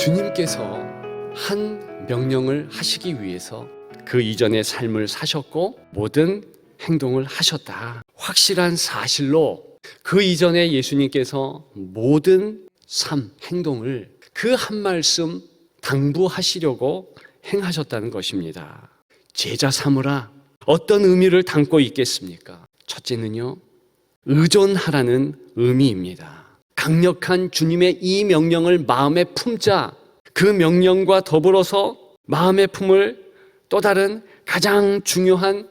주님께서 한 명령을 하시기 위해서 그 이전의 삶을 사셨고 모든 행동을 하셨다. 확실한 사실로 그 이전에 예수님께서 모든 삶, 행동을 그 한 말씀 당부하시려고 행하셨다는 것입니다. 제자 삼으라, 어떤 의미를 담고 있겠습니까? 첫째는요, 의존하라는 의미입니다. 강력한 주님의 이 명령을 마음에 품자. 그 명령과 더불어서 마음에 품을 또 다른 가장 중요한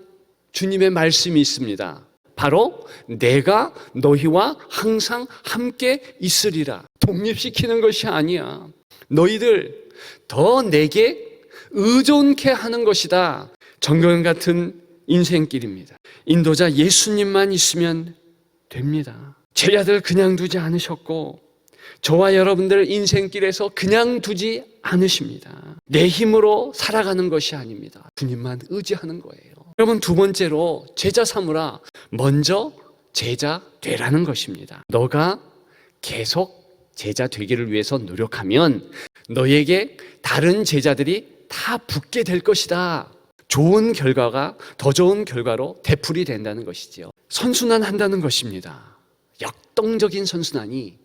주님의 말씀이 있습니다. 바로 내가 너희와 항상 함께 있으리라. 독립시키는 것이 아니야. 너희들 더 내게 의존케 하는 것이다. 정경 같은 인생길입니다. 인도자 예수님만 있으면 됩니다. 제자들 그냥 두지 않으셨고 저와 여러분들 인생길에서 그냥 두지 않으십니다. 내 힘으로 살아가는 것이 아닙니다. 주님만 의지하는 거예요. 여러분, 두 번째로 제자 삼으라. 먼저 제자 되라는 것입니다. 너가 계속 제자 되기를 위해서 노력하면 너에게 다른 제자들이 다 붙게 될 것이다. 좋은 결과가 더 좋은 결과로 되풀이 된다는 것이지요. 선순환한다는 것입니다. 역동적인 선순환이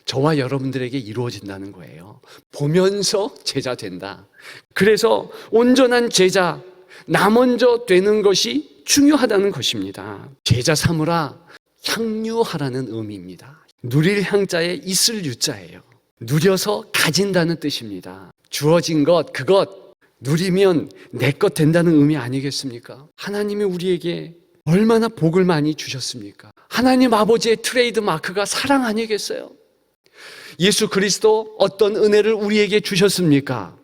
저와 여러분들에게 이루어진다는 거예요. 보면서 제자 된다. 그래서 온전한 제자, 나 먼저 되는 것이 중요하다는 것입니다. 제자 삼으라, 향유하라는 의미입니다. 누릴 향자에 있을 유자예요. 누려서 가진다는 뜻입니다. 주어진 것, 그것 누리면 내 것 된다는 의미 아니겠습니까? 하나님이 우리에게 얼마나 복을 많이 주셨습니까? 하나님 아버지의 트레이드 마크가 사랑 아니겠어요? 예수 그리스도 어떤 은혜를 우리에게 주셨습니까?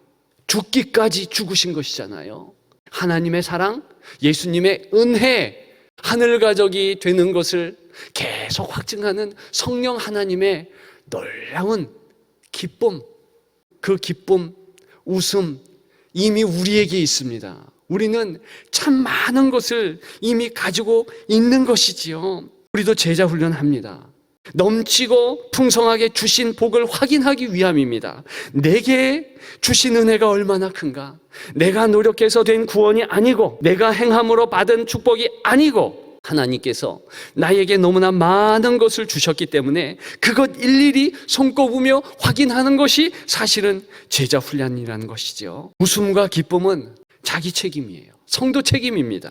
죽기까지 죽으신 것이잖아요. 하나님의 사랑, 예수님의 은혜, 하늘 가족이 되는 것을 계속 확증하는 성령 하나님의 놀라운 기쁨, 그 기쁨, 웃음 이미 우리에게 있습니다. 우리는 참 많은 것을 이미 가지고 있는 것이지요. 우리도 제자 훈련합니다. 넘치고 풍성하게 주신 복을 확인하기 위함입니다. 내게 주신 은혜가 얼마나 큰가? 내가 노력해서 된 구원이 아니고 내가 행함으로 받은 축복이 아니고 하나님께서 나에게 너무나 많은 것을 주셨기 때문에 그것 일일이 손꼽으며 확인하는 것이 사실은 제자 훈련이라는 것이죠. 웃음과 기쁨은 자기 책임이에요. 성도 책임입니다.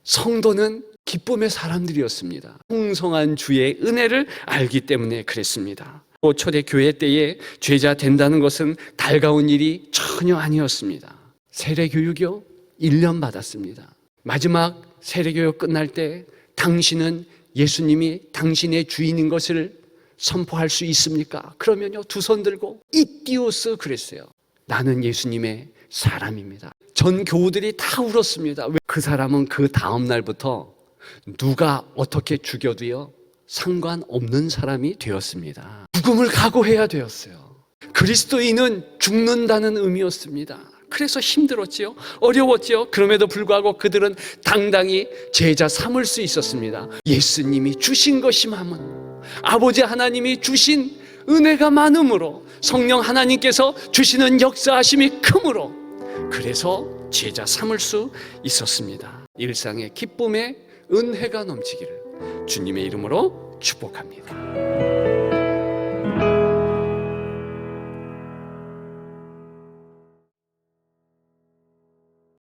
성도는 기쁨의 사람들이었습니다. 풍성한 주의 은혜를 알기 때문에 그랬습니다. 초대교회 때에 제자 된다는 것은 달가운 일이 전혀 아니었습니다. 세례교육이요? 1년 받았습니다. 마지막 세례교육 끝날 때 당신은 예수님이 당신의 주인인 것을 선포할 수 있습니까? 그러면요, 두 손 들고 이띠오스 그랬어요. 나는 예수님의 사람입니다. 전 교우들이 다 울었습니다. 그 사람은 그 다음 날부터 누가 어떻게 죽여도요 상관없는 사람이 되었습니다. 죽음을 각오해야 되었어요. 그리스도인은 죽는다는 의미였습니다. 그래서 힘들었지요. 어려웠지요. 그럼에도 불구하고 그들은 당당히 제자 삼을 수 있었습니다. 예수님이 주신 것이 많은, 아버지 하나님이 주신 은혜가 많음으로, 성령 하나님께서 주시는 역사하심이 크므로, 그래서 제자 삼을 수 있었습니다. 일상의 기쁨에 은혜가 넘치기를 주님의 이름으로 축복합니다.